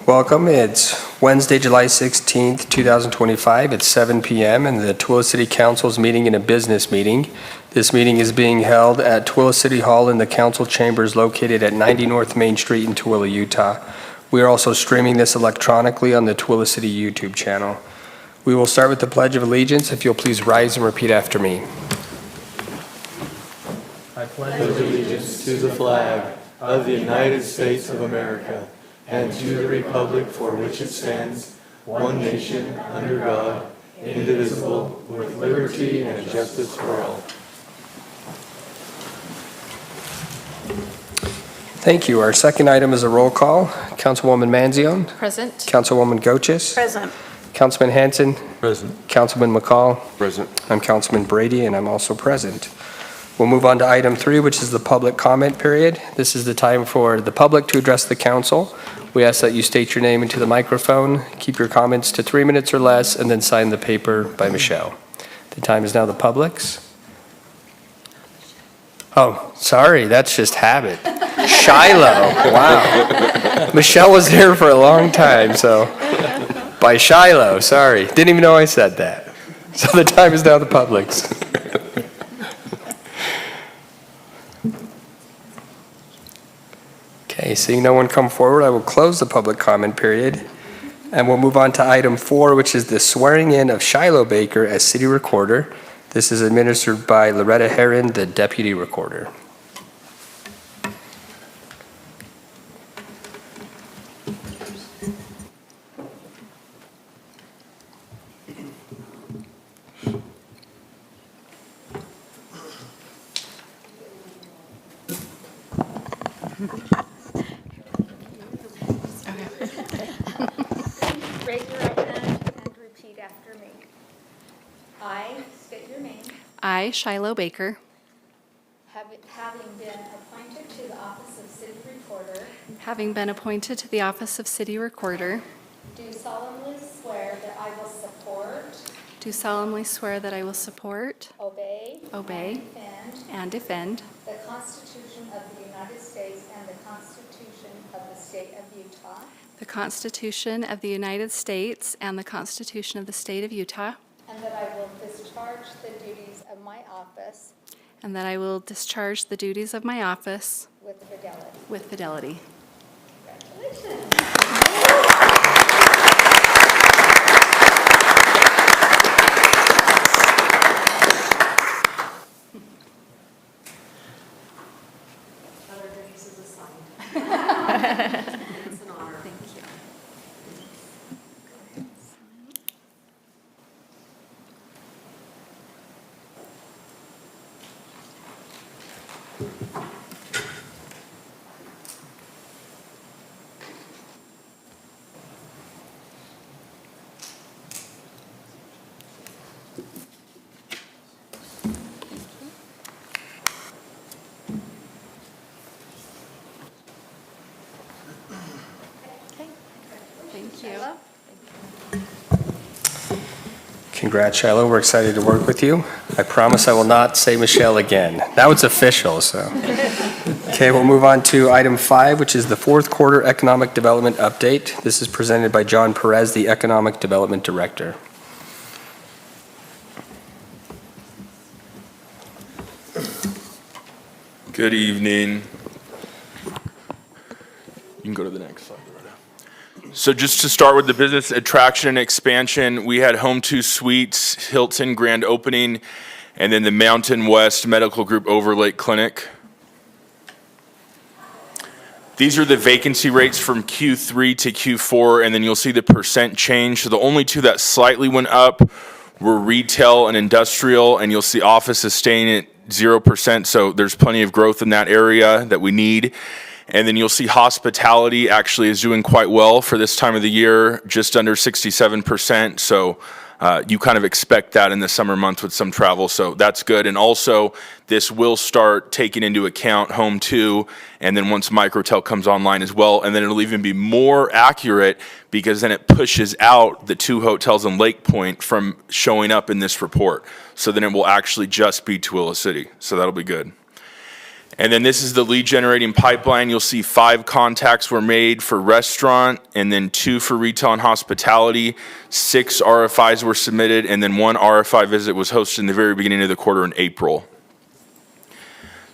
Welcome. It's Wednesday, July 16th, 2025. It's 7 p.m. and the Tooele City Council is meeting in a business meeting. This meeting is being held at Tooele City Hall in the council chambers located at 90 North Main Street in Tooele, Utah. We are also streaming this electronically on the Tooele City YouTube channel. We will start with the Pledge of Allegiance. If you'll please rise and repeat after me. I pledge allegiance to the flag of the United States of America and to the republic for which it stands, one nation, under God, indivisible, with liberty and justice for all. Thank you. Our second item is a roll call. Councilwoman Manzione. Present. Councilwoman Goches. Present. Councilman Hanson. Present. Councilman McCall. Present. I'm Councilman Brady, and I'm also present. We'll move on to item 3, which is the public comment period. This is the time for the public to address the council. We ask that you state your name into the microphone, keep your comments to 3 minutes or less, and then sign the paper by Michelle. The time is now the public's. Oh, sorry, that's just habit. Shiloh, wow. Michelle was here for a long time, so by Shiloh, sorry. Didn't even know I said that. So the time is now the public's. Okay, seeing no one come forward, I will close the public comment period, and we'll move on to item 4, which is the swearing in of Shiloh Baker as city recorder. This is administered by Loretta Herron, the deputy recorder. Raise your right hand and repeat after me. I state your name, I, Shiloh Baker, having been appointed to the office of city recorder, having been appointed to the office of city recorder, do solemnly swear that I will support, do solemnly swear that I will support, obey, obey, and defend and defend the Constitution of the United States and the Constitution of the State of Utah, the Constitution of the United States and the Constitution of the State of Utah, and that I will discharge the duties of my office and that I will discharge the duties of my office with fidelity. with fidelity. Congratulations. It's an honor. Thank you. Thank you. Congrats, Shiloh. We're excited to work with you. I promise I will not say Michelle again. Now it's official, so. Okay, we'll move on to item 5, which is the fourth quarter economic development update. This is presented by John Perez, the Economic Development Director. Good evening. You can go to the next slide. So just to start with the business attraction and expansion, we had Home 2 Suites, Hilton grand opening, and then the Mountain West Medical Group Overlake Clinic. These are the vacancy rates from Q3 to Q4, and then you'll see the percent change. So the only two that slightly went up were retail and industrial, and you'll see office is staying at 0%, so there's plenty of growth in that area that we need. And then you'll see hospitality actually is doing quite well for this time of the year, just under 67%. So you kind of expect that in the summer months with some travel, so that's good. And also, this will start taking into account Home 2, and then once Microtel comes online as well, and then it'll even be more accurate because then it pushes out the 2 hotels in Lake Point from showing up in this report. So then it will actually just be Tooele City, so that'll be good. And then this is the lead generating pipeline. You'll see 5 contacts were made for restaurant, and then 2 for retail and hospitality. 6 RFIs were submitted, and then 1 RFI visit was hosted in the very beginning of the quarter in April.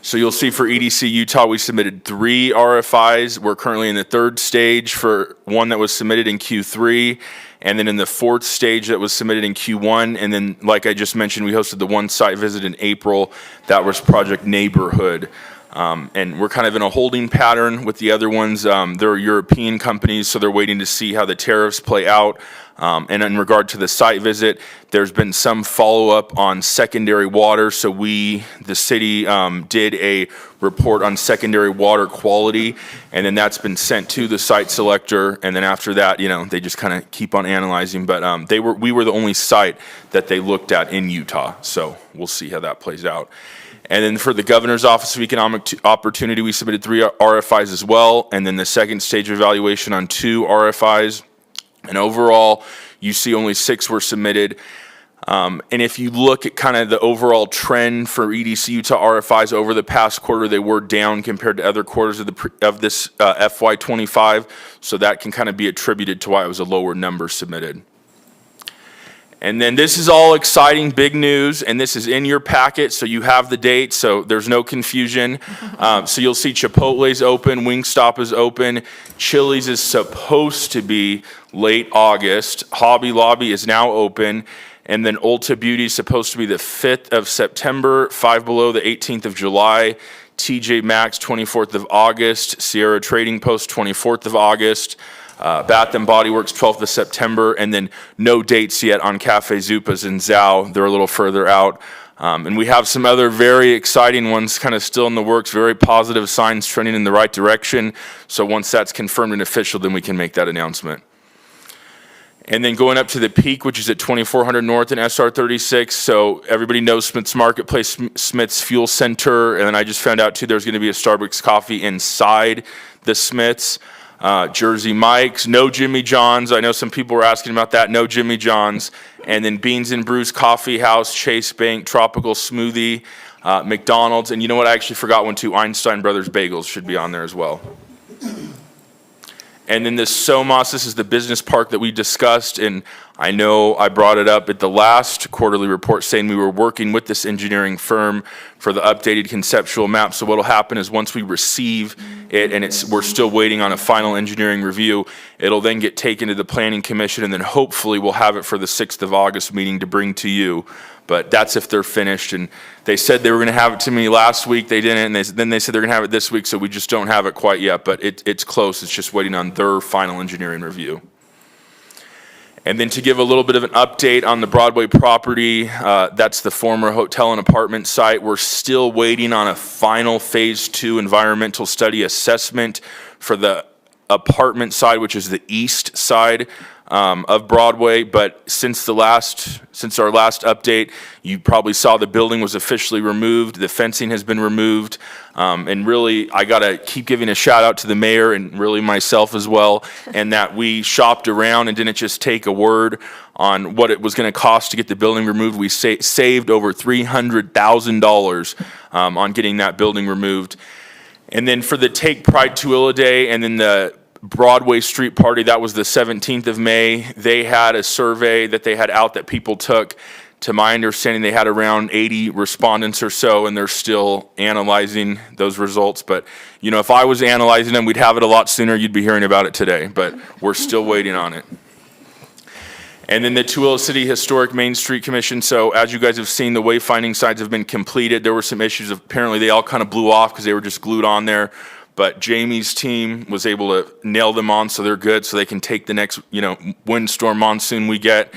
So you'll see for EDC Utah, we submitted 3 RFIs. We're currently in the 3rd stage for 1 that was submitted in Q3, and then in the 4th stage that was submitted in Q1. And then, like I just mentioned, we hosted the 1 site visit in April. That was Project Neighborhood. And we're kind of in a holding pattern with the other ones. They're European companies, so they're waiting to see how the tariffs play out. And in regard to the site visit, there's been some follow-up on secondary water. So the city, did a report on secondary water quality, and then that's been sent to the site selector. And then after that, they just kind of keep on analyzing. But we were the only site that they looked at in Utah. So we'll see how that plays out. And then for the Governor's Office of Economic Opportunity, we submitted 3 RFIs as well, and then the 2nd stage evaluation on 2 RFIs. And overall, you see only 6 were submitted. And if you look at kind of the overall trend for EDC Utah RFIs over the past quarter, they were down compared to other quarters of this FY25. So that can kind of be attributed to why it was a lower number submitted. And then this is all exciting, big news, and this is in your packet, so you have the date, so there's no confusion. So you'll see Chipotle's open, Wingstop is open, Chili's is supposed to be late August, Hobby Lobby is now open, and then Ulta Beauty is supposed to be the 5th of September, Five Below the 18th of July, TJ Maxx 24th of August, Sierra Trading Post 24th of August, Bath & Body Works 12th of September, and then no dates yet on Cafe Zupas and Zao. They're a little further out. And we have some other very exciting ones kind of still in the works, very positive signs trending in the right direction. So once that's confirmed and official, then we can make that announcement. And then going up to the Peak, which is at 2400 North and SR 36. So everybody knows Smith's Marketplace, Smith's Fuel Center. And then I just found out too, there's going to be a Starbucks coffee inside the Smith's. Jersey Mike's, no Jimmy John's. I know some people were asking about that. No Jimmy John's. And then Beans and Brews Coffee House, Chase Bank, Tropical Smoothie, McDonald's. And you know what? I actually forgot one too. Einstein Brothers Bagels should be on there as well. And then this SOMAS, this is the business park that we discussed, and I know I brought it up at the last quarterly report saying we were working with this engineering firm for the updated conceptual map. So what'll happen is once we receive it, and we're still waiting on a final engineering review, it'll then get taken to the Planning Commission, and then hopefully we'll have it for the 6th of August meeting to bring to you. But that's if they're finished. And they said they were going to have it to me last week. They didn't. And then they said they're going to have it this week. So we just don't have it quite yet. But it's close. It's just waiting on their final engineering review. And then to give a little bit of an update on the Broadway property, that's the former hotel and apartment site. We're still waiting on a final phase 2 environmental study assessment for the apartment side, which is the east side of Broadway. But since our last update, you probably saw the building was officially removed. The fencing has been removed. And really, I got to keep giving a shout out to the mayor and really myself as well, and that we shopped around and didn't just take a word on what it was going to cost to get the building removed. We saved over $300,000 on getting that building removed. And then for the Take Pride Tooele Day and then the Broadway Street Party, that was the 17th of May. They had a survey that they had out that people took. To my understanding, they had around 80 respondents or so, and they're still analyzing those results. But, if I was analyzing them, we'd have it a lot sooner. You'd be hearing about it today, but we're still waiting on it. And then the Tooele City Historic Main Street Commission. So as you guys have seen, the wayfinding signs have been completed. There were some issues. Apparently, they all kind of blew off because they were just glued on there. But Jamie's team was able to nail them on, so they're good, so they can take the next, windstorm monsoon we get.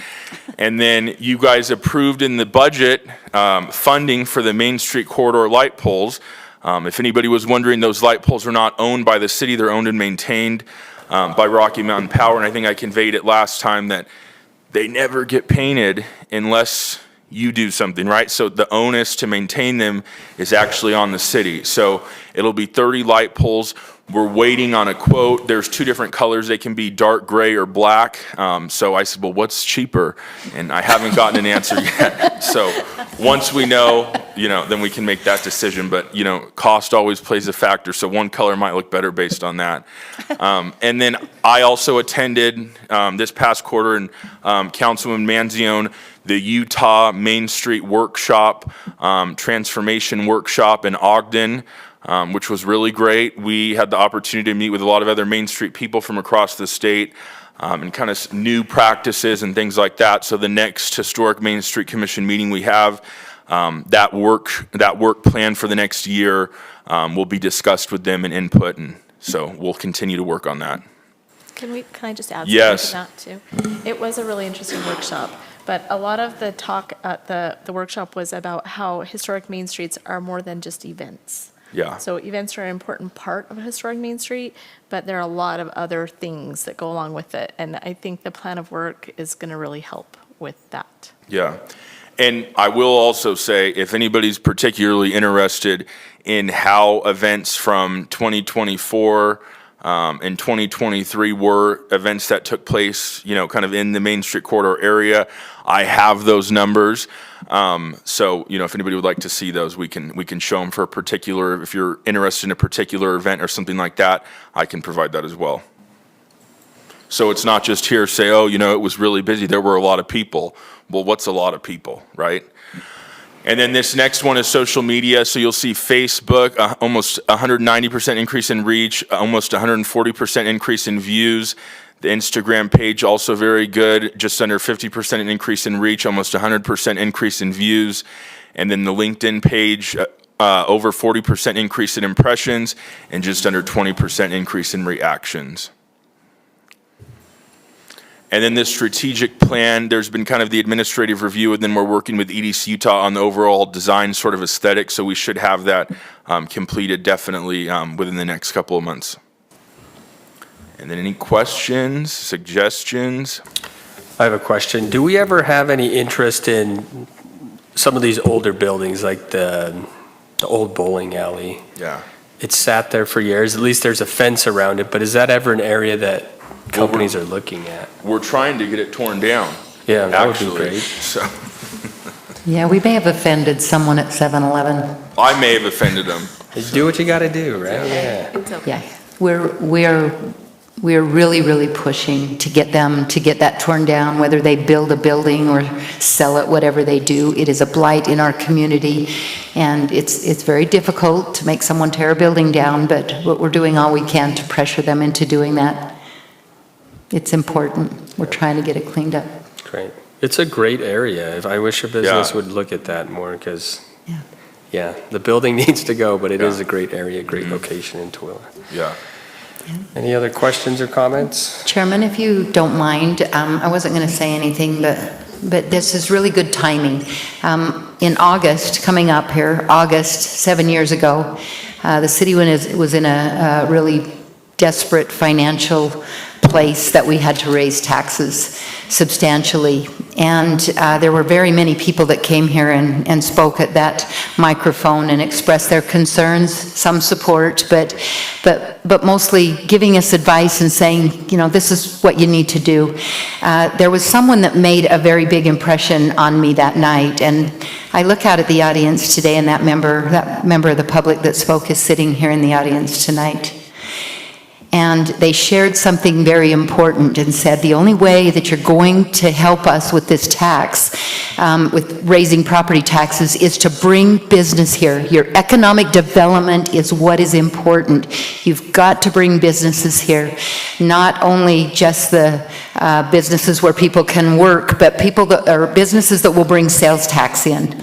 And then you guys approved in the budget funding for the Main Street corridor light poles. If anybody was wondering, those light poles are not owned by the city; they're owned and maintained by Rocky Mountain Power. And I think I conveyed it last time that they never get painted unless you do something, right? So the onus to maintain them is actually on the city. So it'll be 30 light poles. We're waiting on a quote. There's 2 different colors. They can be dark gray or black. So I said, well, what's cheaper? And I haven't gotten an answer yet. So once we know, then we can make that decision. But, cost always plays a factor, so one color might look better based on that. And then I also attended this past quarter, and Councilman Manzione, the Utah Main Street Workshop, Transformation Workshop in Ogden, which was really great. We had the opportunity to meet with a lot of other Main Street people from across the state, and kind of new practices and things like that. So the next Historic Main Street Commission meeting we have, that work plan for the next year will be discussed with them and input, and so we'll continue to work on that. Can I just add Yes. something to that too? It was a really interesting workshop, but a lot of the talk at the workshop was about how historic main streets are more than just events. Yeah. So events are an important part of a historic Main Street, but there are a lot of other things that go along with it. And I think the plan of work is going to really help with that. Yeah. And I will also say, if anybody's particularly interested in how events from 2024 and 2023 were events that took place, kind of in the Main Street corridor area, I have those numbers. So, if anybody would like to see those, we can show them for a particular, if you're interested in a particular event or something like that, I can provide that as well. So it's not just here say, it was really busy, there were a lot of people. Well, what's a lot of people, right? And then this next one is social media. So you'll see Facebook, almost 190% increase in reach, almost 140% increase in views. The Instagram page also very good, just under 50% increase in reach, almost 100% increase in views. And then the LinkedIn page, over 40% increase in impressions and just under 20% increase in reactions. And then this strategic plan, there's been kind of the administrative review, and then we're working with EDC Utah on the overall design sort of aesthetic, so we should have that completed definitely within the next couple of months. And then any questions, suggestions? I have a question. Do we ever have any interest in some of these older buildings, like the old bowling alley? Yeah. It's sat there for years. At least there's a fence around it, but is that ever an area that companies are looking at? We're trying to get it torn down. Yeah, that would be Actually, great. so Yeah, we may have offended someone at 7-Eleven. I may have offended them. Do what you got to do, right? Yeah. It's okay. Yeah, we're really, really pushing to get that torn down, whether they build a building or sell it, whatever they do. It is a blight in our community, and it's very difficult to make someone tear a building down, but we're doing all we can to pressure them into doing that. It's important. We're trying to get it cleaned up. Great. It's a great area. I wish a business Yeah. would look at that more, because, Yeah. the building needs to go, but it is Yeah. a great area, great location in Tooele. Yeah. Any other questions or comments? Chairman, if you don't mind, I wasn't going to say anything, but this is really good timing. In August, coming up here, August, 7 years ago, the city was in a really desperate financial place that we had to raise taxes substantially. And there were very many people that came here and spoke at that microphone and expressed their concerns, some support, but mostly giving us advice and saying, this is what you need to do. There was someone that made a very big impression on me that night, and I look out at the audience today, and that member of the public that spoke is sitting here in the audience tonight. And they shared something very important and said, the only way that you're going to help us with this tax, with raising property taxes, is to bring business here. Your economic development is what is important. You've got to bring businesses here, not only just the businesses where people can work, but businesses that will bring sales tax in.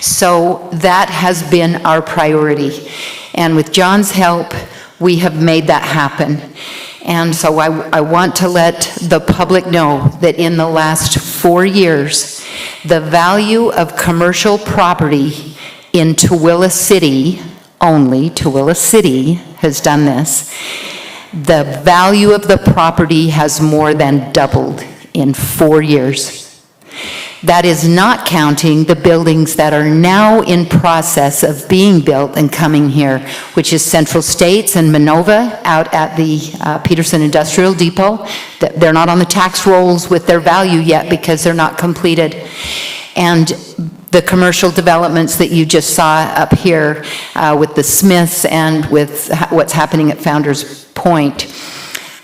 So that has been our priority. And with John's help, we have made that happen. And so I want to let the public know that in the last 4 years, the value of commercial property in Tooele City, only Tooele City has done this, the value of the property has more than doubled in 4 years. That is not counting the buildings that are now in process of being built and coming here, which is Central States and Minova out at the Peterson Industrial Depot. They're not on the tax rolls with their value yet because they're not completed. And the commercial developments that you just saw up here with the Smiths and with what's happening at Founder's Point,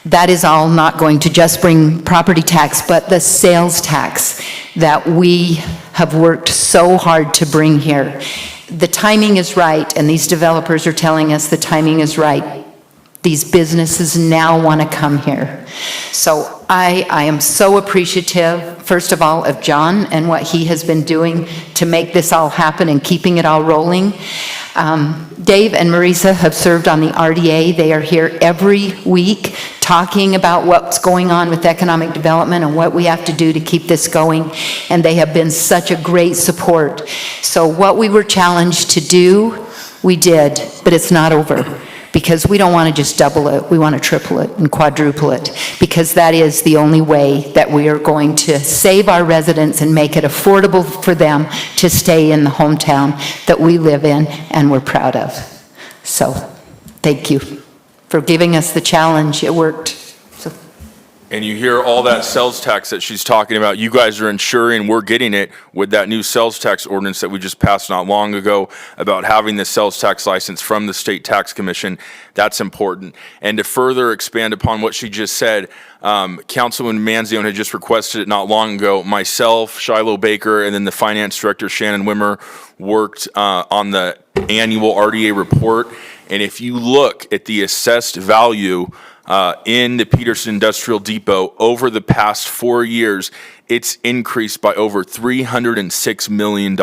that is all not going to just bring property tax, but the sales tax that we have worked so hard to bring here. The timing is right, and these developers are telling us the timing is right. These businesses now want to come here. So I am so appreciative, first of all, of John and what he has been doing to make this all happen and keeping it all rolling. Dave and Marisa have served on the RDA. They are here every week talking about what's going on with economic development and what we have to do to keep this going. And they have been such a great support. So what we were challenged to do, we did, but it's not over. Because we don't want to just double it, we want to triple it and quadruple it, because that is the only way that we are going to save our residents and make it affordable for them to stay in the hometown that we live in and we're proud of. So, thank you for giving us the challenge. It worked. So. And you hear all that sales tax that she's talking about, you guys are ensuring we're getting it with that new sales tax ordinance that we just passed not long ago about having the sales tax license from the State Tax Commission. That's important. And to further expand upon what she just said, Councilman Manzione had just requested it not long ago. Myself, Shiloh Baker, and then the Finance Director, Shannon Wimmer, worked on the annual RDA report. And if you look at the assessed value in the Peterson Industrial Depot over the past 4 years, it's increased by over $306 million.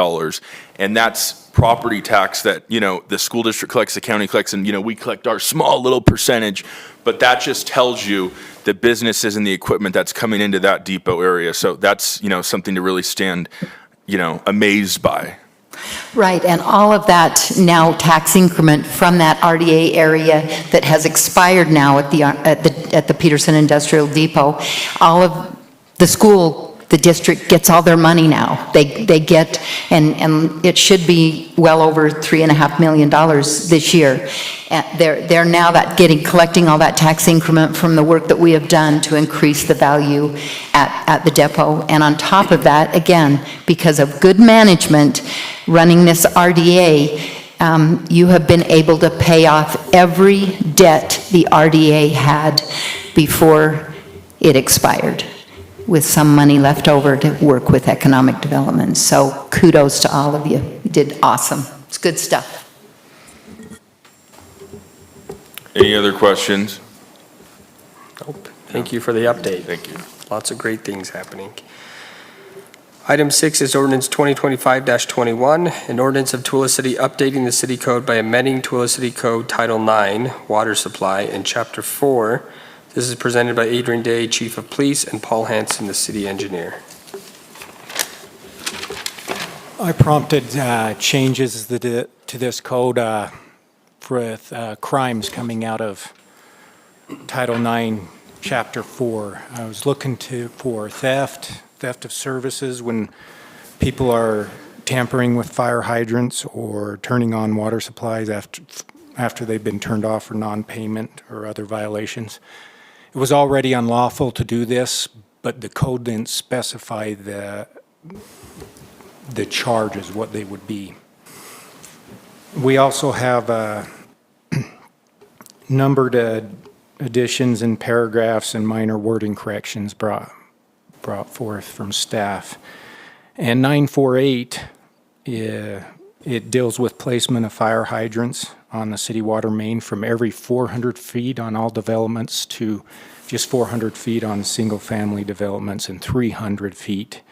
And that's property tax that, you know, the school district collects, the county collects, and, you know, we collect our small little percentage. But that just tells you the businesses and the equipment that's coming into that depot area. So that's, you know, something to really stand, you know, amazed by. Right, and all of that now tax increment from that RDA area that has expired now at the Peterson Industrial Depot, all of the school, the district gets all their money now. They get, and it should be well over $3.5 million this year. And they're now collecting all that tax increment from the work that we have done to increase the value at the depot. And on top of that, again, because of good management running this RDA, you have been able to pay off every debt the RDA had before it expired, with some money left over to work with economic development. So kudos to all of you. You did awesome. It's good stuff. Any other questions? Nope. Thank you for the update. Thank you. Lots of great things happening. Item 6 is ordinance 2025-21, an ordinance of Tooele City updating the city code by amending Tooele City Code Title 9, Water Supply, and Chapter 4. This is presented by Adrian Day, Chief of Police, and Paul Hanson, the City Engineer. I prompted changes to this code with crimes coming out of Title 9, Chapter 4. I was looking for theft of services when people are tampering with fire hydrants or turning on water supplies after they've been turned off for non-payment or other violations. It was already unlawful to do this, but the code didn't specify the charges, what they would be. We also have numbered additions and paragraphs and minor wording corrections brought forth from staff. And 948, it deals with placement of fire hydrants on the city water main from every 400 feet on all developments to just 400 feet on single-family developments and 300 feet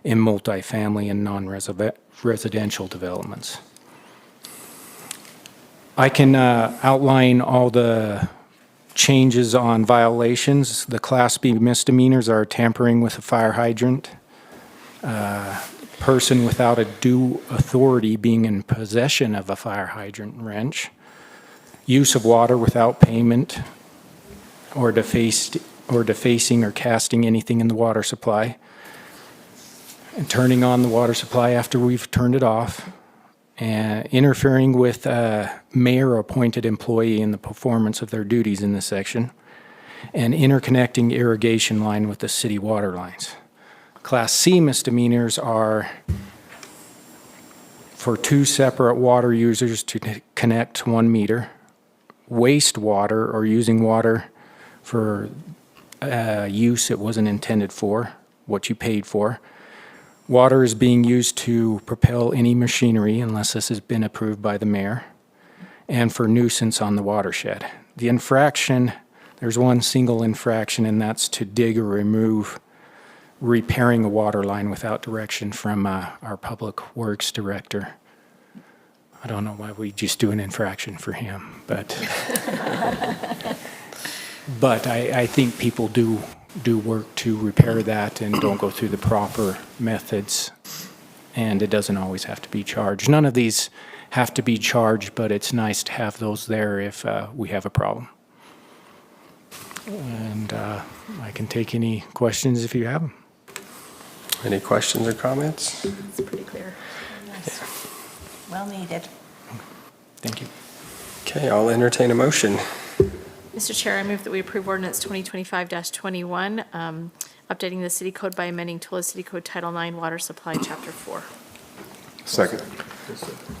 in multifamily and non-residential developments. I can outline all the changes on violations. The Class B misdemeanors are tampering with a fire hydrant, person without a due authority being in possession of a fire hydrant wrench, use of water without payment, or defacing or casting anything in the water supply, and turning on the water supply after we've turned it off, and interfering with a mayor-appointed employee in the performance of their duties in this section, and interconnecting irrigation line with the city water lines. Class C misdemeanors are for 2 separate water users to connect 1 meter. Wastewater, or using water for use it wasn't intended for, what you paid for. Water is being used to propel any machinery unless this has been approved by the mayor, and for nuisance on the watershed. The infraction, there's one single infraction, and that's to dig or remove repairing a water line without direction from our Public Works Director. I don't know why we just do an infraction for him, but but I think people do work to repair that and don't go through the proper methods, and it doesn't always have to be charged. None of these have to be charged, but it's nice to have those there if we have a problem. And I can take any questions if you have them. Any questions or comments? It's pretty clear. Well needed. Thank you. Okay, I'll entertain a motion. Mr. Chair, I move that we approve ordinance 2025-21, updating the city code by amending Tooele City Code Title IX Water Supply, Chapter 4. Second.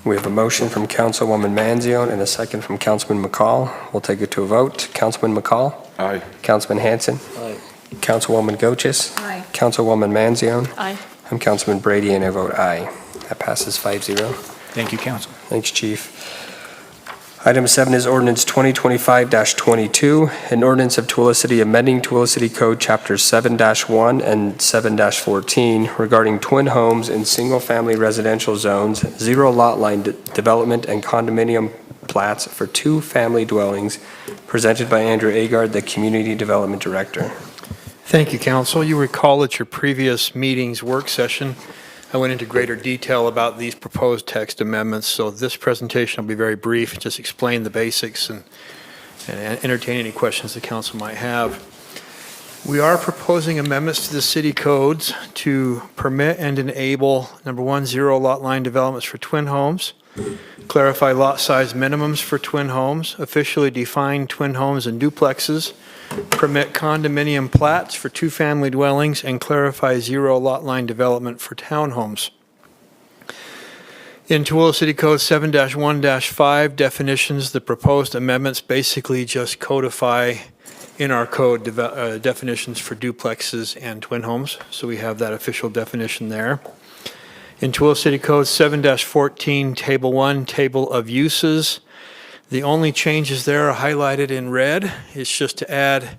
We have a motion from Councilwoman Manzione and a second from Councilman McCall. We'll take it to a vote. Councilman McCall? Aye. Councilman Hanson? Aye. Councilwoman Goches? Aye. Councilwoman Manzione? Aye. I'm Councilman Brady, and I vote aye. That passes 5-0. Thank you, Council. Thanks, Chief. Item 7 is ordinance 2025-22, an ordinance of Tooele City amending Tooele City Code Chapters 7-1 and 7-14 regarding twin homes in single-family residential zones, zero lot line development, and condominium plats for 2 family dwellings, presented by Andrew Agard, the Community Development Director. Thank you, Council. You recall at your previous meeting's work session, I went into greater detail about these proposed text amendments, so this presentation will be very brief, just explain the basics and entertain any questions the council might have. We are proposing amendments to the city codes to permit and enable, number 1, zero lot line developments for twin homes, clarify lot size minimums for twin homes, officially define twin homes and duplexes, permit condominium plats for 2 family dwellings, and clarify zero lot line development for townhomes. In Tooele City Code 7-1-5 definitions, the proposed amendments basically just codify in our code definitions for duplexes and twin homes, so we have that official definition there. In Tooele City Code 7-14, Table 1, Table of Uses, the only changes there are highlighted in red. It's just to add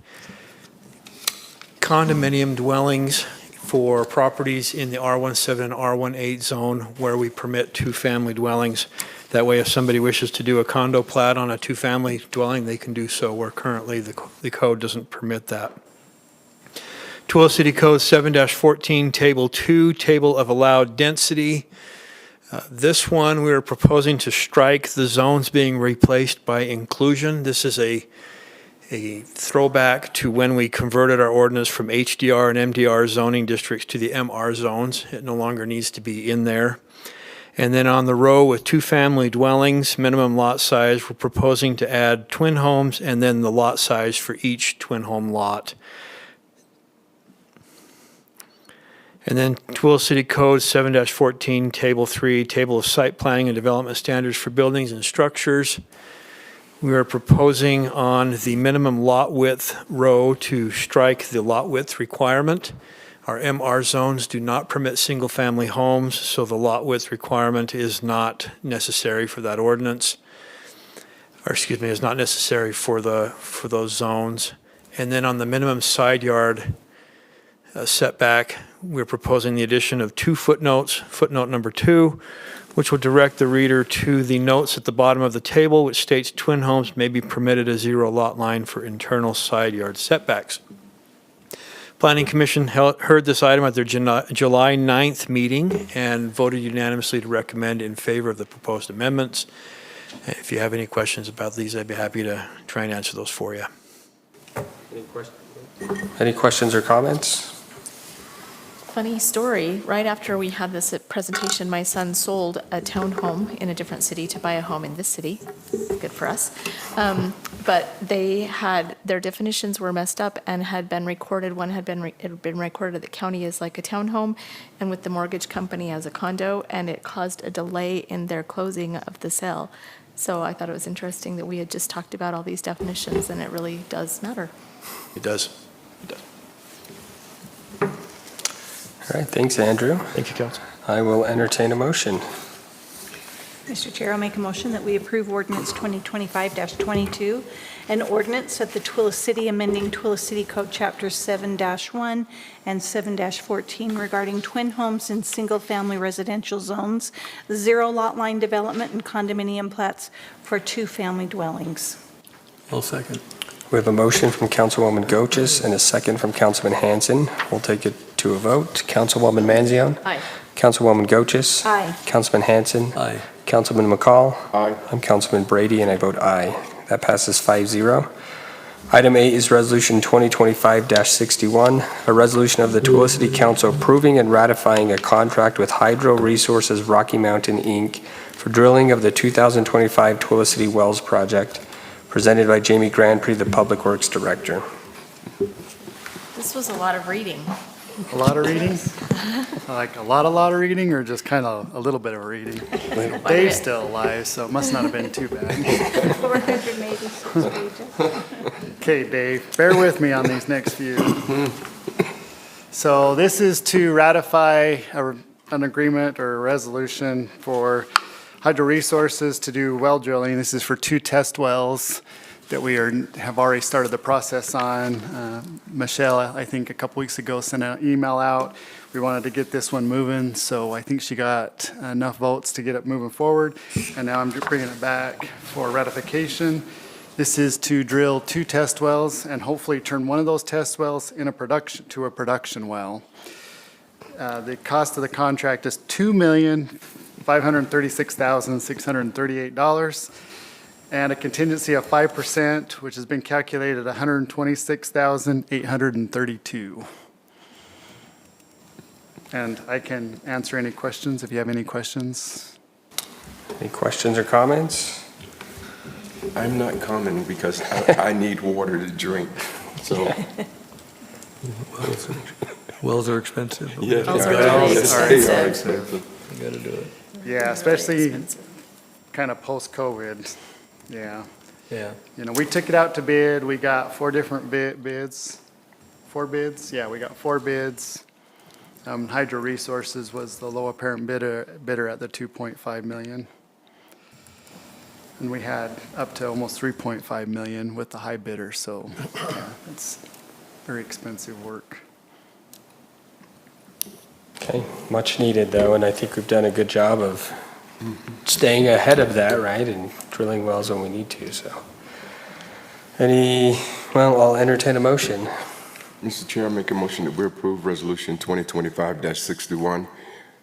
condominium dwellings for properties in the R17 and R18 zone where we permit 2 family dwellings. That way, if somebody wishes to do a condo plat on a 2-family dwelling, they can do so, where currently the code doesn't permit that. Tooele City Code 7-14, Table 2, Table of Allowed Density. This one, we are proposing to strike the zones being replaced by inclusion. This is a throwback to when we converted our ordinance from HDR and MDR zoning districts to the MR zones. It no longer needs to be in there. And then on the row with 2 family dwellings, minimum lot size, we're proposing to add twin homes and then the lot size for each twin home lot. And then Tooele City Code 7-14, Table 3, Table of Site Planning and Development Standards for Buildings and Structures. We are proposing on the minimum lot width row to strike the lot width requirement. Our MR zones do not permit single-family homes, so the lot width requirement is not necessary for that ordinance. Or excuse me, is not necessary for those zones. And then on the minimum side yard setback, we're proposing the addition of 2 footnotes, footnote number 2, which will direct the reader to the notes at the bottom of the table, which states twin homes may be permitted a zero lot line for internal side yard setbacks. Planning Commission heard this item at their July 9th meeting and voted unanimously to recommend in favor of the proposed amendments. If you have any questions about these, I'd be happy to try and answer those for you. Any questions or comments? Funny story, right after we had this presentation, my son sold a townhome in a different city to buy a home in this city. Good for us. But their definitions were messed up and had been recorded. One had been recorded at the county as like a townhome and with the mortgage company as a condo, and it caused a delay in their closing of the sale. So I thought it was interesting that we had just talked about all these definitions, and it really does matter. It does. All right, thanks, Andrew. Thank you, Council. I will entertain a motion. Mr. Chair, I'll make a motion that we approve ordinance 2025-22, an ordinance of the Tooele City amending Tooele City Code Chapters 7-1 and 7-14 regarding twin homes in single-family residential zones, zero lot line development, and condominium plats for two-family dwellings. I'll second. We have a motion from Councilwoman Goches and a second from Councilman Hanson. We'll take it to a vote. Councilwoman Manzione? Aye. Councilwoman Goches? Aye. Councilman Hanson? Aye. Councilman McCall? Aye. I'm Councilman Brady, and I vote aye. That passes 5-0. Item 8 is Resolution 2025-61, a resolution of the Tooele City Council approving and ratifying a contract with Hydro Resources Rocky Mountain, Inc. for drilling of the 2025 Tooele City Wells Project, presented by Jamie Grandpré, the Public Works Director. This was a lot of reading. A lot of reading? Like a lot of reading, or just kind of a little bit of reading? Dave's still alive, so it must not have been too bad. 486 pages. Okay, Dave, bear with me on these next few. So this is to ratify an agreement or a resolution for Hydro Resources to do well drilling. This is for 2 test wells that we have already started the process on. Michelle, I think a couple weeks ago, sent an email out. We wanted to get this one moving, so I think she got enough votes to get it moving forward. And now I'm bringing it back for ratification. This is to drill 2 test wells and hopefully turn one of those test wells to a production well. The cost of the contract is $2,536,638. And a contingency of 5%, which has been calculated at $126,832. And I can answer any questions if you have any questions. Any questions or comments? I'm not commenting because I need water to drink, so. Wells are expensive. Yeah, Wells are really expensive. You gotta do it. Yeah, especially kind of post-COVID. Yeah. Yeah. You know, we took it out to bid. We got 4 different bids. 4 bids? Yeah, we got 4 bids. Hydro Resources was the low apparent bidder at the $2.5 million. And we had up to almost $3.5 million with the high bidder, so yeah, it's very expensive work. Okay, much needed though, and I think we've done a good job of staying ahead of that, right, and drilling wells when we need to, so. I'll entertain a motion. Mr. Chair, I make a motion that we approve Resolution 2025-61,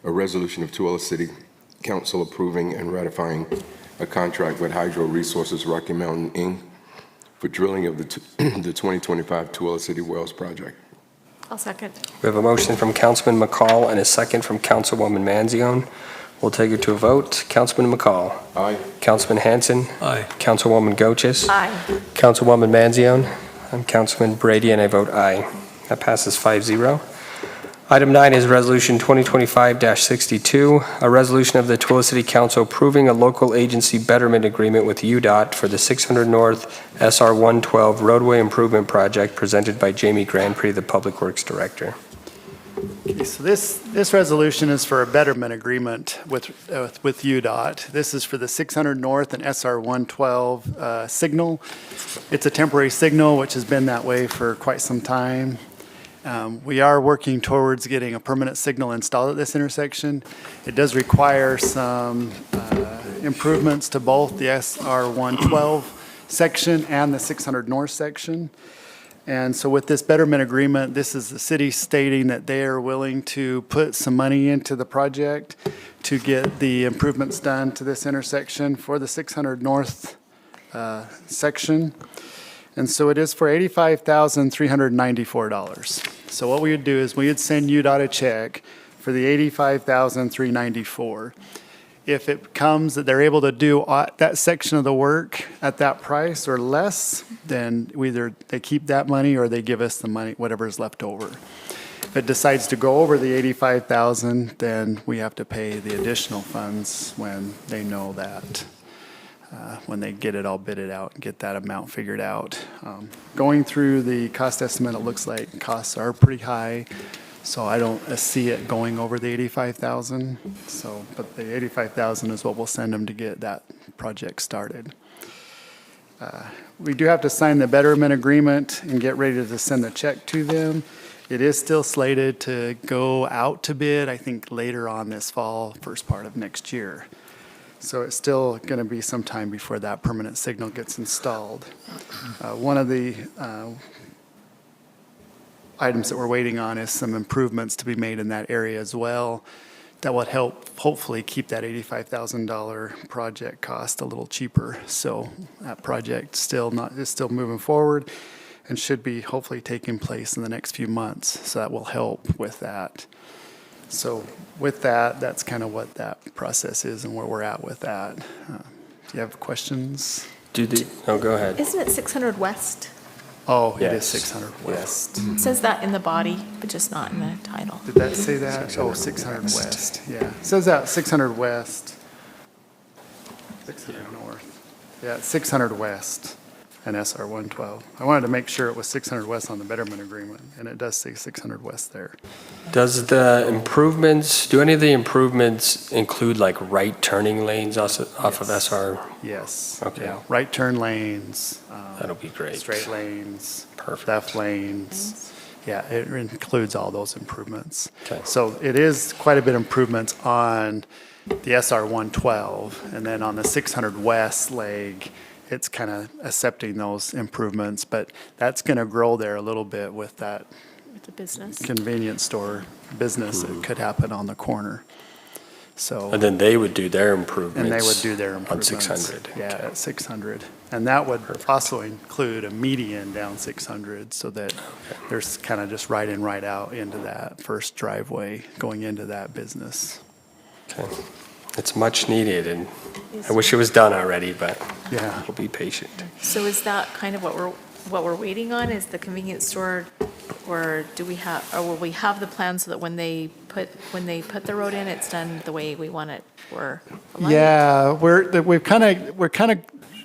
a resolution of Tooele City Council approving and ratifying a contract with Hydro Resources Rocky Mountain, Inc. for drilling of the 2025 Tooele City Wells Project. I'll second. We have a motion from Councilman McCall and a second from Councilwoman Manzione. We'll take it to a vote. Councilman McCall. Aye. Councilman Hanson. Aye. Councilwoman Goches. Aye. Councilwoman Manzione. I'm Councilman Brady, and I vote aye. That passes 5-0. Item 9 is Resolution 2025-62, a resolution of the Tooele City Council approving a local agency betterment agreement with UDOT for the 600 North SR 112 roadway improvement project, presented by Jamie Grandpré, the Public Works Director. Okay, so this resolution is for a betterment agreement with UDOT. This is for the 600 North and SR 112 signal. It's a temporary signal, which has been that way for quite some time. We are working towards getting a permanent signal installed at this intersection. It does require some improvements to both the SR 112 section and the 600 North section. And so with this betterment agreement, this is the city stating that they are willing to put some money into the project to get the improvements done to this intersection for the 600 North section. And so it is for $85,394. So what we would do is we would send UDOT a check for the $85,394. If it comes that they're able to do that section of the work at that price or less, then either they keep that money or they give us the money, whatever is left over. If it decides to go over the 85,000, then we have to pay the additional funds when they know that, when they get it all bidded out and get that amount figured out. Going through the cost estimate, it looks like costs are pretty high. So I don't see it going over the 85,000. So, but the 85,000 is what we'll send them to get that project started. We do have to sign the betterment agreement and get ready to send the check to them. It is still slated to go out to bid, I think later on this fall, first part of next year. So it's still going to be some time before that permanent signal gets installed. One of the items that we're waiting on is some improvements to be made in that area as well. That would help hopefully keep that $85,000 project cost a little cheaper. So that project is still moving forward and should be hopefully taking place in the next few months. So that will help with that. So with that, that's kind of what that process is and where we're at with that. Do you have questions? Go ahead. Isn't it 600 West? Oh, it is Yes. 600 West. It says that in the body, but just not in the title. Did that say that? Oh, 600 West, yeah. It says that 600 West. 600 North. Yeah, it's 600 West and SR 112. I wanted to make sure it was 600 West on the betterment agreement, and it does say 600 West there. Do any of the improvements include like right turning lanes off of SR? Yes. Okay. Yeah. Right turn lanes. That'll be great. Straight lanes. Perfect. Left lanes. Yeah, it includes all those improvements. Okay. So it is quite a bit of improvements on the SR 112, and then on the 600 West leg, it's kind of accepting those improvements, but that's going to grow there a little bit with that With the business. convenience store business that could happen on the corner. So. And then they would do their improvements. And they would do their On improvements. 600. Yeah, at 600. And that would also include a median down 600 so that there's kind of just right in, right out into that first driveway going into that business. Okay. It's much needed, and I wish it was done already, but Yeah. we'll be patient. So is that kind of what we're waiting on, is the convenience store? Or will we have the plan so that when they put the road in, it's done the way we want it, or? aligned? Yeah, we're kind of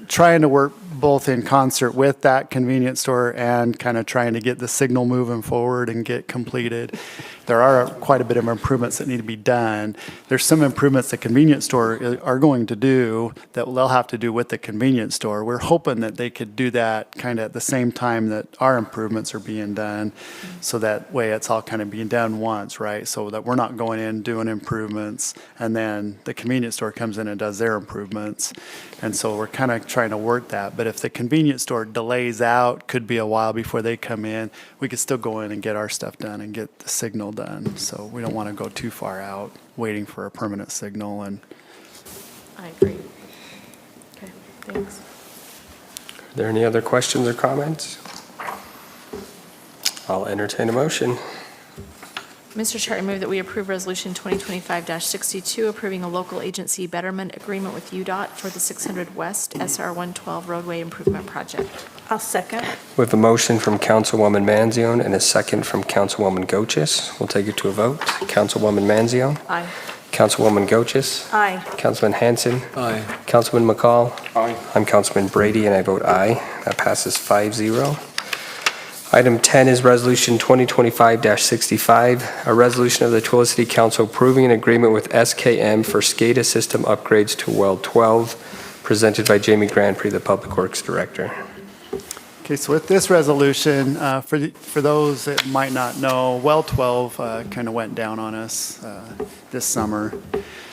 trying to work both in concert with that convenience store and kind of trying to get the signal moving forward and get completed. There are quite a bit of improvements that need to be done. There's some improvements the convenience store are going to do that they'll have to do with the convenience store. We're hoping that they could do that kind of at the same time that our improvements are being done, so that way it's all kind of being done once, right? So that we're not going in doing improvements and then the convenience store comes in and does their improvements. And so we're kind of trying to work that. But if the convenience store delays out, could be a while before they come in, we could still go in and get our stuff done and get the signal done. So we don't want to go too far out waiting for a permanent signal. And I agree. Okay, thanks. Are there any other questions or comments? I'll entertain a motion. Mr. Chair, I move that we approve Resolution 2025-62, approving a local agency betterment agreement with UDOT for the 600 West SR 112 roadway improvement project. I'll second. With a motion from Councilwoman Manzione and a second from Councilwoman Goches, we'll take it to a vote. Councilwoman Manzione? Aye. Councilwoman Goches? Aye. Councilman Hanson? Aye. Councilman McCall? Aye. I'm Councilman Brady, and I vote aye. That passes 5-0. Item 10 is Resolution 2025-65, a resolution of the Tooele City Council approving an agreement with SKM for SCADA system upgrades to Well 12, presented by Jamie Grandpré, the Public Works Director. okay, so with this resolution, for those that might not know, Well 12 kind of went down on us this summer.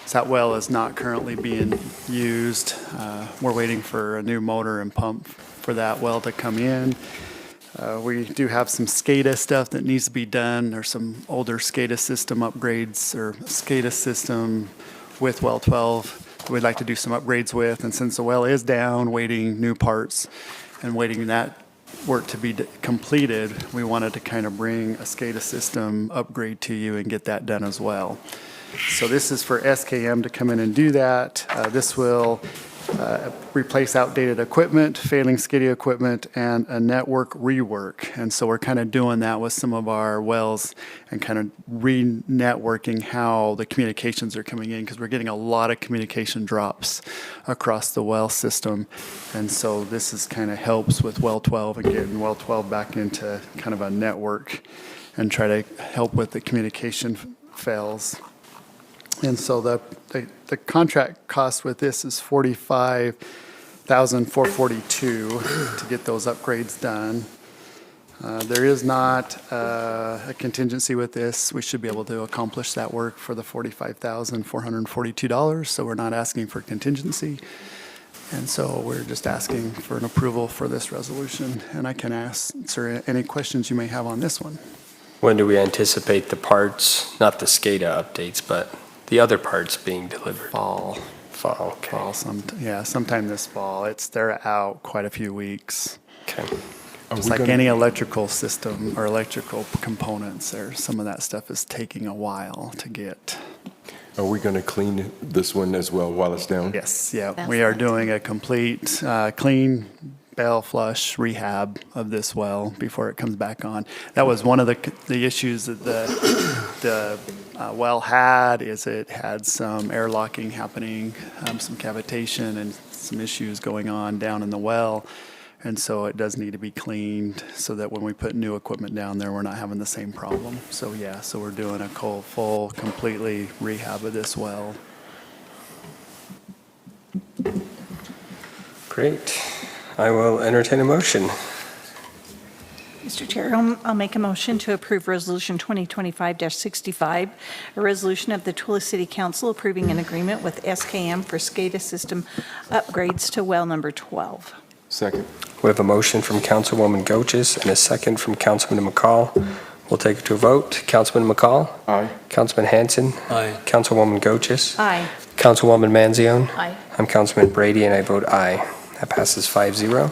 So that well is not currently being used. We're waiting for a new motor and pump for that well to come in. We do have some SCADA stuff that needs to be done. There's some older SCADA system upgrades or SCADA system with Well 12 we'd like to do some upgrades with. And since the well is down, waiting new parts and waiting that work to be completed, we wanted to kind of bring a SCADA system upgrade to you and get that done as well. So this is for SKM to come in and do that. This will replace outdated equipment, failing SCADA equipment, and a network rework. And so we're kind of doing that with some of our wells and kind of re-networking how the communications are coming in, because we're getting a lot of communication drops across the well system. And so this is kind of helps with well 12 and getting well 12 back into kind of a network and try to help with the communication fails. And so the contract cost with this is $45,442 to get those upgrades done. There is not a contingency with this. We should be able to accomplish that work for the $45,442, so we're not asking for contingency. And so we're just asking for an approval for this resolution, and I can answer any questions you may have on this one. When do we anticipate the parts, not the SCADA updates, but the other parts being delivered? Fall, okay. sometime this fall. They're out quite a few weeks. Okay. Just like any electrical system or electrical components, some of that stuff is taking a while to get. Are we going to clean this one as well while it's down? Yes, yeah. We are doing a complete clean bell flush rehab of this well before it comes back on. That was one of the issues that the well had, is it had some air locking happening, some cavitation and some issues going on down in the well. And so it does need to be cleaned so that when we put new equipment down there, we're not having the same problem. So yeah, so we're doing a full, completely rehab of this well. Great. I will entertain a motion. Mr. Chair, I'll make a motion to approve Resolution 2025-65, a resolution of the Tooele City Council approving an agreement with SKM for SCADA system upgrades to well number 12. Second. We have a motion from Councilwoman Goches and a second from Councilman McCall. We'll take it to a vote. Councilman McCall? Aye. Councilman Hanson? Aye. Councilwoman Goches? Aye. Councilwoman Manzione? Aye. I'm Councilman Brady, and I vote aye. That passes 5-0.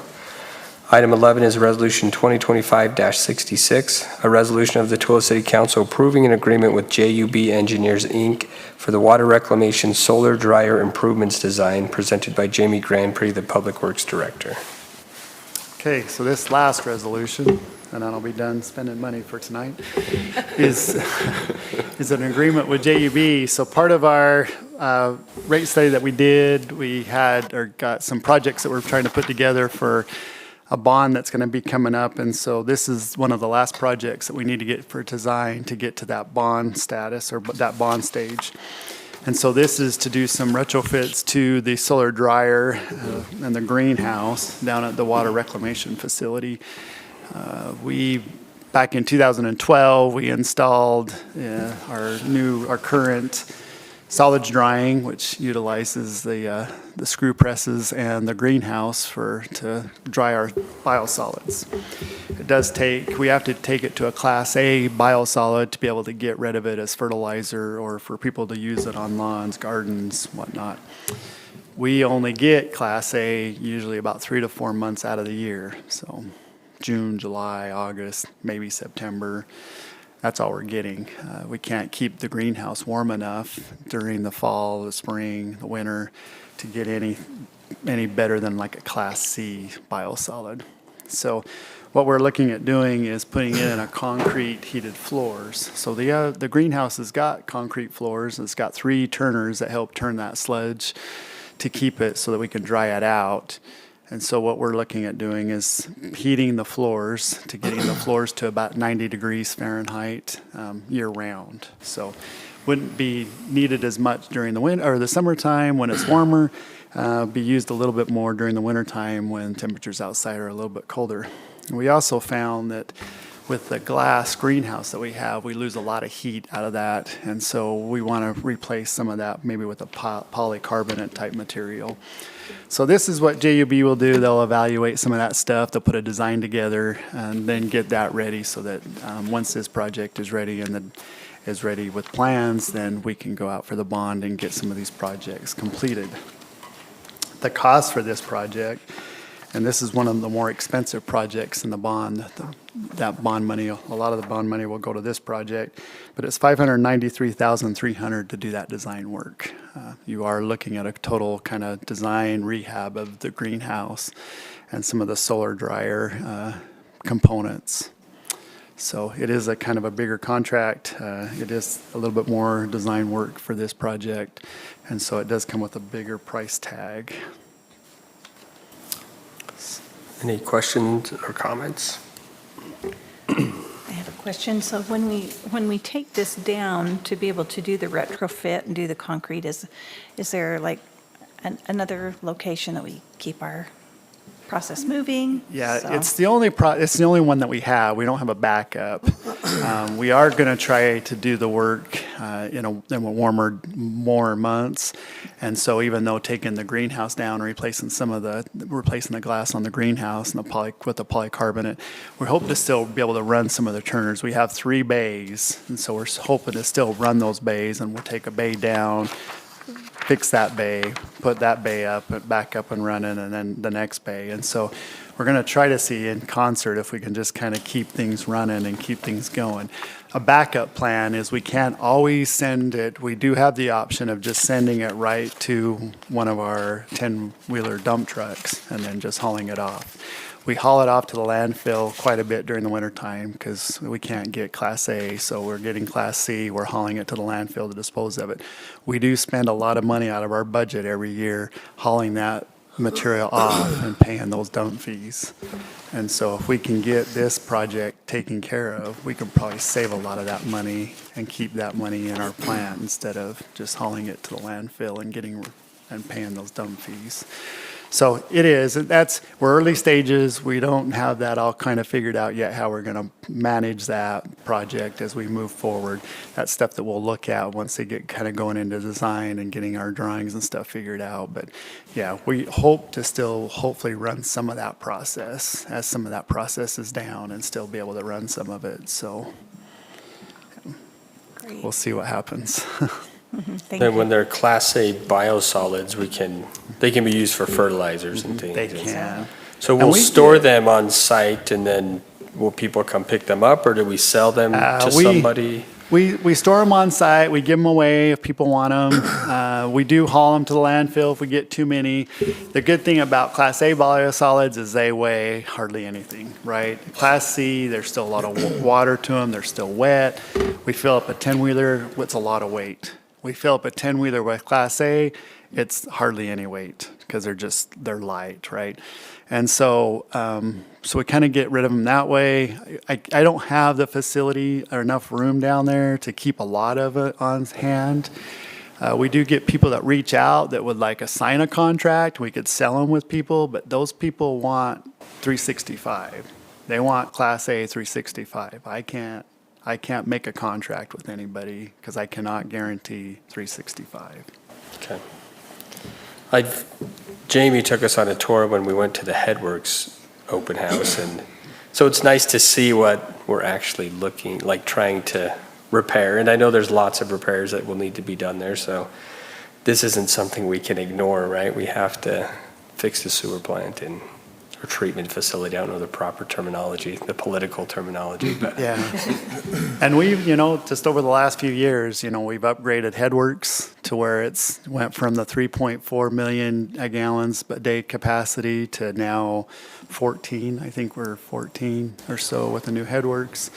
Item 11 is Resolution 2025-66, a resolution of the Tooele City Council approving an agreement with JUB Engineers, Inc. for the water reclamation solar dryer improvements design, presented by Jamie Grandpré, the Public Works Director. Okay, so this last resolution, and then I'll be done spending money for tonight, is an agreement with JUB. So part of our rate study that we did, we got some projects that we're trying to put together for a bond that's going to be coming up. And so this is one of the last projects that we need to get for design to get to that bond status or that bond stage. And so this is to do some retrofits to the solar dryer and the greenhouse down at the water reclamation facility. Back in 2012, we installed our current solids drying, which utilizes the screw presses and the greenhouse to dry our biosolids. We have to take it to a Class A biosolid to be able to get rid of it as fertilizer or for people to use it on lawns, gardens, whatnot. We only get Class A usually about 3 to 4 months out of the year. So June, July, August, maybe September. That's all we're getting. We can't keep the greenhouse warm enough during the fall, the spring, the winter to get any better than like a Class C biosolid. So what we're looking at doing is putting it in a concrete heated floors. So the greenhouse has got concrete floors. It's got 3 turners that help turn that sludge to keep it so that we can dry it out. And so what we're looking at doing is heating the floors to getting the floors to about 90 degrees Fahrenheit year round. So wouldn't be needed as much during the winter or the summertime when it's warmer, be used a little bit more during the wintertime when temperatures outside are a little bit colder. And we also found that with the glass greenhouse that we have, we lose a lot of heat out of that. And so we want to replace some of that maybe with a polycarbonate type material. So this is what JUB will do. They'll evaluate some of that stuff. They'll put a design together and then get that ready so that once this project is ready and is ready with plans, then we can go out for the bond and get some of these projects completed. The cost for this project And this is one of the more expensive projects in the bond. That bond money, a lot of the bond money will go to this project, but it's $593,300 to do that design work. You are looking at a total kind of design rehab of the greenhouse and some of the solar dryer components. So it is a kind of a bigger contract. It is a little bit more design work for this project, and so it does come with a bigger price tag. Any questions or comments? I have a question. So when we take this down to be able to do the retrofit and do the concrete, is there like another location that we keep our process moving? Yeah, So- it's the only one that we have. We don't have a backup. We are going to try to do the work in warmer months, and so even though taking the greenhouse down, replacing the glass on the greenhouse and with the polycarbonate, we're hoping to still be able to run some of the turners. We have 3 bays, and so we're hoping to still run those bays, and we'll take a bay down, fix that bay, put that bay back up and running, and then the next bay. And so we're going to try to see in concert if we can just kind of keep things running and keep things going. A backup plan is we can't always send it. We do have the option of just sending it right to one of our 10-wheeler dump trucks and then just hauling it off. We haul it off to the landfill quite a bit during the wintertime because we can't get Class A, so we're getting Class C. We're hauling it to the landfill to dispose of it. We do spend a lot of money out of our budget every year hauling that material off and paying those dump fees. And so if we can get this project taken care of, we can probably save a lot of that money and keep that money in our plant instead of just hauling it to the landfill and paying those dump fees. So it is, we're early stages. We don't have that all kind of figured out yet, how we're going to manage that project as we move forward. That's stuff that we'll look at once they get kind of going into design and getting our drawings and stuff figured out. But yeah, we hope to still hopefully run some of that process as some of that process is down and still be able to run some of it. So Great. we'll see what happens. Thank Then you. when they're Class A biosolids, they can be used for fertilizers and things. They can. So And we'll we store get- them on site, and then will people come pick them up, or do we sell them to we- somebody? We store them on site, we give them away if people want them. We do haul them to the landfill if we get too many. The good thing about Class A biosolids is they weigh hardly anything, right? Class C, there's still a lot of water to them, they're still wet. We fill up a 10-wheeler, it's a lot of weight. We fill up a 10-wheeler with Class A, it's hardly any weight because they're light, right? And so, so we kind of get rid of them that way. I don't have the facility or enough room down there to keep a lot of it on hand. We do get people that reach out that would like sign a contract. We could sell them with people, but those people want 365. They want Class A 365. I can't make a contract with anybody because I cannot guarantee 365. Okay. Jamie took us on a tour when we went to the Headworks open house, and so it's nice to see what we're actually trying to repair. And I know there's lots of repairs that will need to be done there, so this isn't something we can ignore, right? We have to fix the sewer plant or treatment facility. I don't know the proper terminology, the political terminology, but. Yeah. And we've, just over the last few years, we've upgraded Headworks to where it's went from the 3.4 million gallons a day capacity to now 14. I think we're 14 or so with the new Headworks.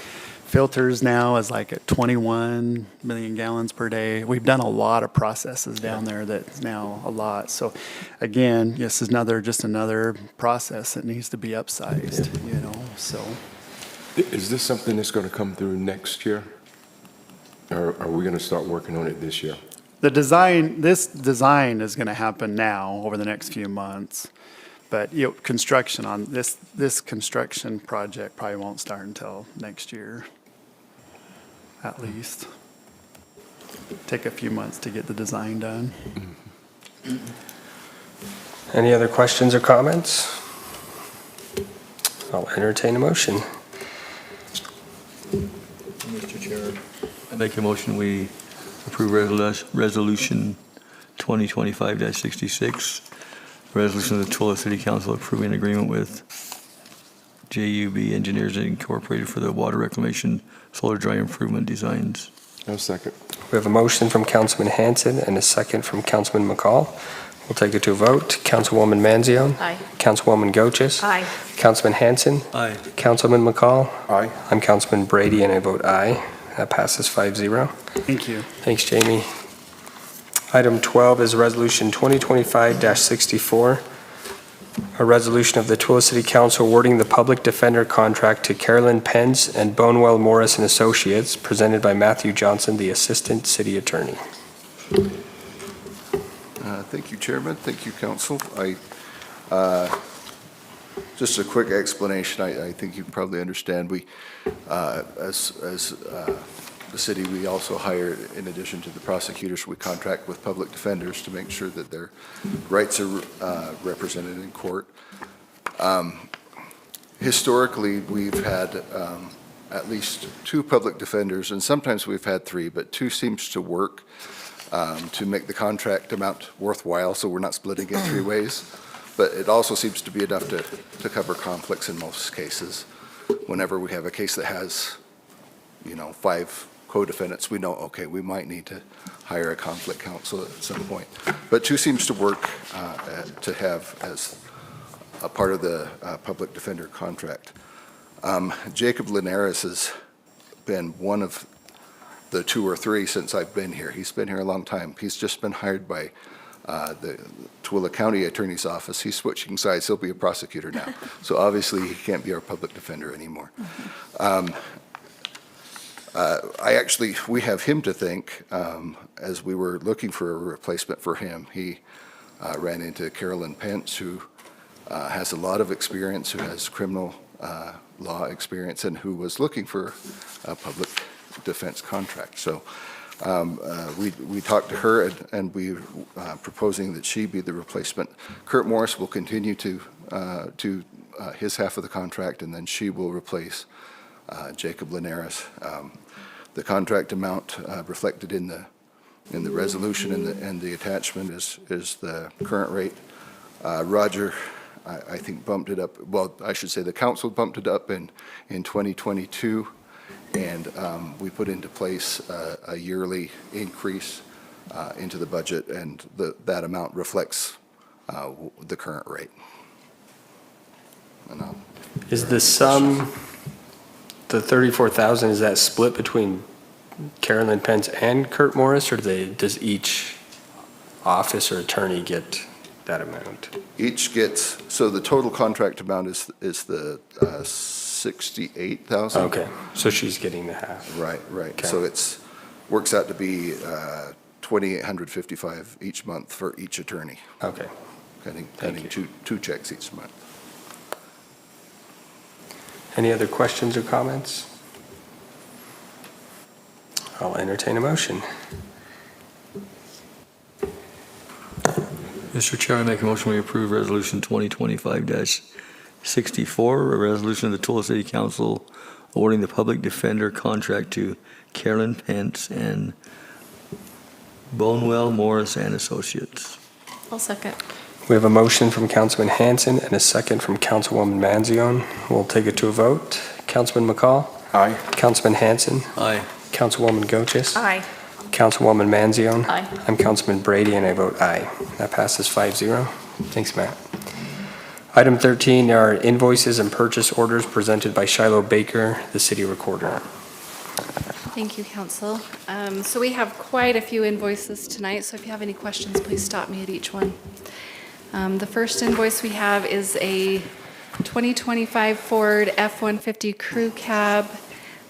Filters now is like at 21 million gallons per day. We've done a lot of processes down there that's now a lot. So again, this is just another process that needs to be upsized, so. Is this something that's going to come through next year? Or are we going to start working on it this year? This design is going to happen now over the next few months. But, construction on this construction project probably won't start until next year, at least. Take a few months to get the design done. Any other questions or comments? I'll entertain a motion. Mr. Chair, I make a motion we approve resolution 2025-66, resolution of the Tooele City Council approving an agreement with JUB Engineers Incorporated for the water reclamation solar dry improvement designs. I'll second. We have a motion from Councilman Hanson and a second from Councilman McCall. We'll take it to a vote. Councilwoman Manzione. Aye. Councilwoman Goches. Aye. Councilman Hanson. Aye. Councilman McCall. Aye. I'm Councilman Brady, and I vote aye. That passes 5-0. Thank you. Thanks, Jamie. Item 12 is Resolution 2025-64, a resolution of the Tooele City Council awarding the public defender contract to Carolyn Pence and Bonewell Morris and Associates, presented by Matthew Johnson, the Assistant City Attorney. Thank you, Chairman. Thank you, Council. Just a quick explanation. I think you probably understand. We, as the city, we also hire, in addition to the prosecutors, we contract with public defenders to make sure that their rights are represented in court. Historically, we've had at least 2 public defenders, and sometimes we've had 3, but 2 seems to work to make the contract amount worthwhile, so we're not splitting it 3 ways. But it also seems to be enough to cover conflicts in most cases. Whenever we have a case that has, 5 co-defendants, we know, okay, we might need to hire a conflict counsel at some point. But 2 seems to work to have as a part of the public defender contract. Jacob Linares has been one of the 2 or 3 since I've been here. He's been here a long time. He's just been hired by the Tooele County Attorney's Office. He's switching sides. He'll be a prosecutor now. So obviously he can't be our public defender anymore. We have him to thank. As we were looking for a replacement for him, he ran into Carolyn Pence, who has a lot of experience, who has criminal law experience, and who was looking for a public defense contract. So we talked to her, and we proposing that she be the replacement. Kurt Morris will continue to his half of the contract, and then she will replace Jacob Linares. The contract amount reflected in the resolution and the attachment is the current rate. Roger, I think, bumped it up. Well, I should say the council bumped it up in 2022. And we put into place a yearly increase into the budget, and that amount reflects the current rate. Is the sum, the 34,000, is that split between Carolyn Pence and Kurt Morris, or does each office or attorney get that amount? Each gets, so the total contract amount is the 68,000. Okay, so she's getting the half. Right. Okay. So works out to be $2,855 each month for each attorney. Okay. Getting two checks each month. Any other questions or comments? I'll entertain a motion. Mr. Chair, I make a motion we approve Resolution 2025-64, a resolution of the Tooele City Council awarding the public defender contract to Carolyn Pence and Bonewell Morris and Associates. I'll second. We have a motion from Councilman Hanson and a second from Councilwoman Manzione. We'll take it to a vote. Councilman McCall? Aye. Councilman Hanson? Aye. Councilwoman Goches? Aye. Councilwoman Manzione? Aye. I'm Councilman Brady, and I vote aye. That passes 5-0. Thanks, Matt. Item 13 are invoices and purchase orders presented by Shiloh Baker, the city recorder. Thank you, Council. So we have quite a few invoices tonight, so if you have any questions, please stop me at each one. The first invoice we have is a 2025 Ford F-150 Crew Cab.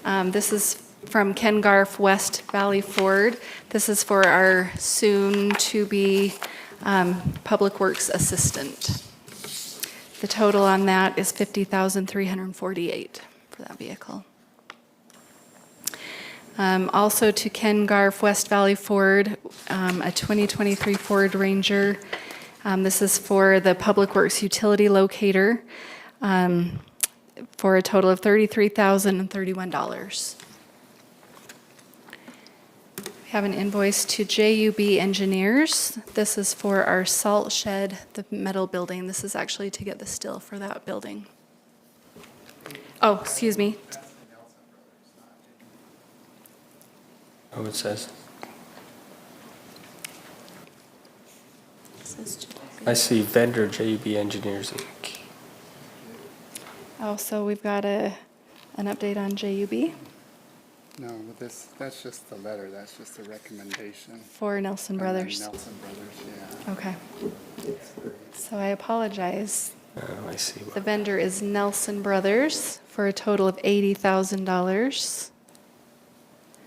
This is from Ken Garf, West Valley Ford. This is for our soon-to-be Public Works Assistant. The total on that is $50,348 for that vehicle. Also to Ken Garf, West Valley Ford, a 2023 Ford Ranger. This is for the Public Works Utility Locator for a total of $33,031. We We have an invoice to JUB Engineers. This is for our salt shed, the metal building. This is actually to get the steel for that building. Oh, excuse me. Oh, it says. I see vendor JUB Engineers Inc. Oh, so we've got an update on JUB No, but that's just the letter, that's just a recommendation. for Nelson And then Brothers. Nelson Brothers, yeah. Okay. So I apologize. Oh, I see. The vendor is Nelson Brothers for a total of $80,000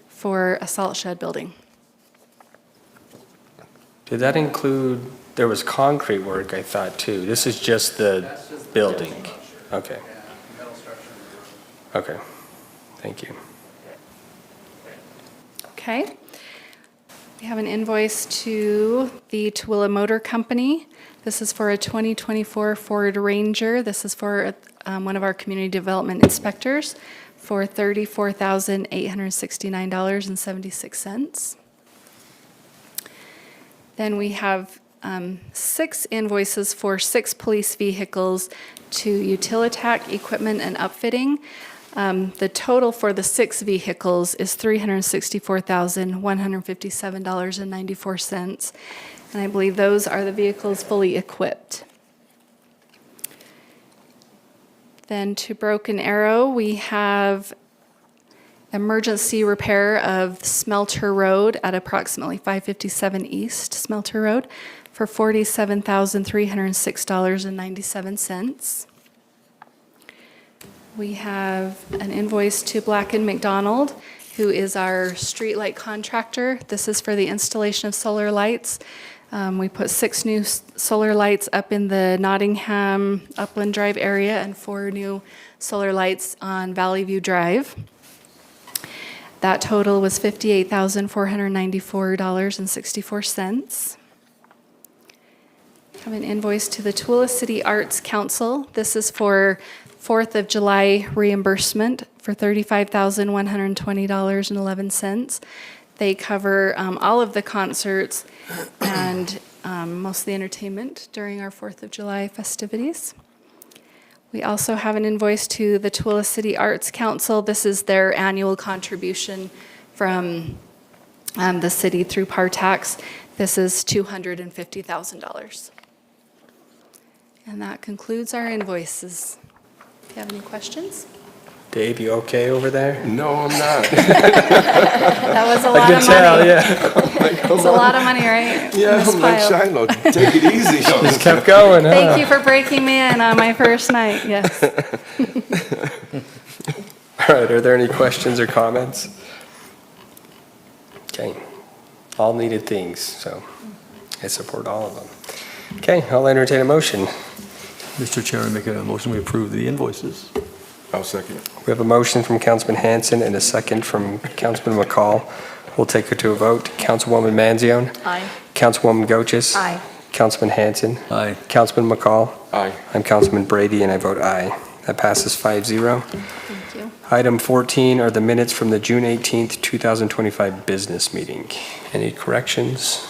for a salt shed building. Did that include, there was concrete work, I thought, too. This is just the building. Okay. Okay. Thank you. Okay. We have an invoice to the Tooele Motor Company. This is for a 2024 Ford Ranger. This is for one of our community development inspectors for $34,869.76. Then we have 6 invoices for 6 police vehicles to Utilitac Equipment and Upfitting. The total for the 6 vehicles is $364,157.94, and I believe those are the vehicles fully equipped. Then to Broken Arrow, we have emergency repair of Smelter Road at approximately 557 East Smelter Road for $47,306.97. We have an invoice to Black & McDonald, who is our streetlight contractor. This is for the installation of solar lights. We put 6 new solar lights up in the Nottingham Upland Drive area and 4 new solar lights on Valley View Drive. That total was $58,494.64. I have an invoice to the Tooele City Arts Council. This is for 4th of July reimbursement for $35,120.11. They cover all of the concerts and most of the entertainment during our 4th of July festivities. We also have an invoice to the Tooele City Arts Council. This is their annual contribution from the city through Partax. This is $250,000. And that concludes our invoices. Do you have any questions? Dave, you okay over there? No, I'm not. That was a lot of money. It's a lot of money, right? Yeah, Miss I'm like Pyle. Shiloh, take it easy. Just kept going, huh? Thank you for breaking me in on my first night, yes. All right, are there any questions or comments? Okay, all needed things, so I support all of them. Okay, I'll entertain a motion. Mr. Chairman, make a motion we approve the invoices. I'll second. We have a motion from Councilman Hanson and a second from Councilman McCall. We'll take it to a vote. Councilwoman Manzione? Aye. Councilwoman Goches? Aye. Councilman Hanson? Aye. Councilman McCall? Aye. I'm Councilman Brady, and I vote aye. That passes 5-0. Thank you. Item 14 are the minutes from the June 18th, 2025 business meeting. Any corrections?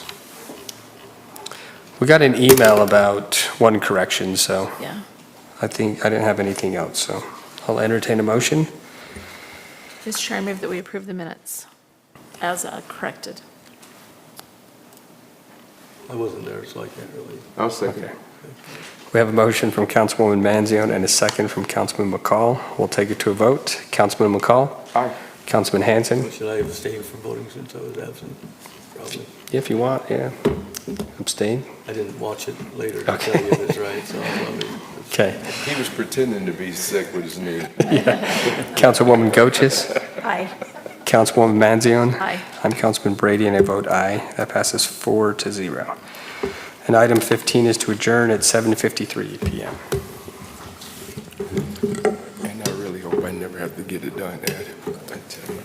We got an email about one correction, so Yeah. I think I didn't have anything else, so I'll entertain a motion. Mr. Chair, I move that we approve the minutes as corrected. I wasn't there, so I can't really. I'll second. Okay. We have a motion from Councilwoman Manzione and a second from Councilman McCall. We'll take it to a vote. Councilman McCall? Aye. Councilman Hanson? Should I abstain from voting since I was absent? Probably. If you want, yeah. Abstain? I didn't watch it later to Okay. tell you if it's right, so I'll probably. Okay. He was pretending to be sick with his knee. Councilwoman Goches? Aye. Councilwoman Manzione? Aye. I'm Councilman Brady, and I vote aye. That passes 4-0. And item 15 is to adjourn at 7:53 p.m. And I really hope I never have to get it done, Ed. I tell you.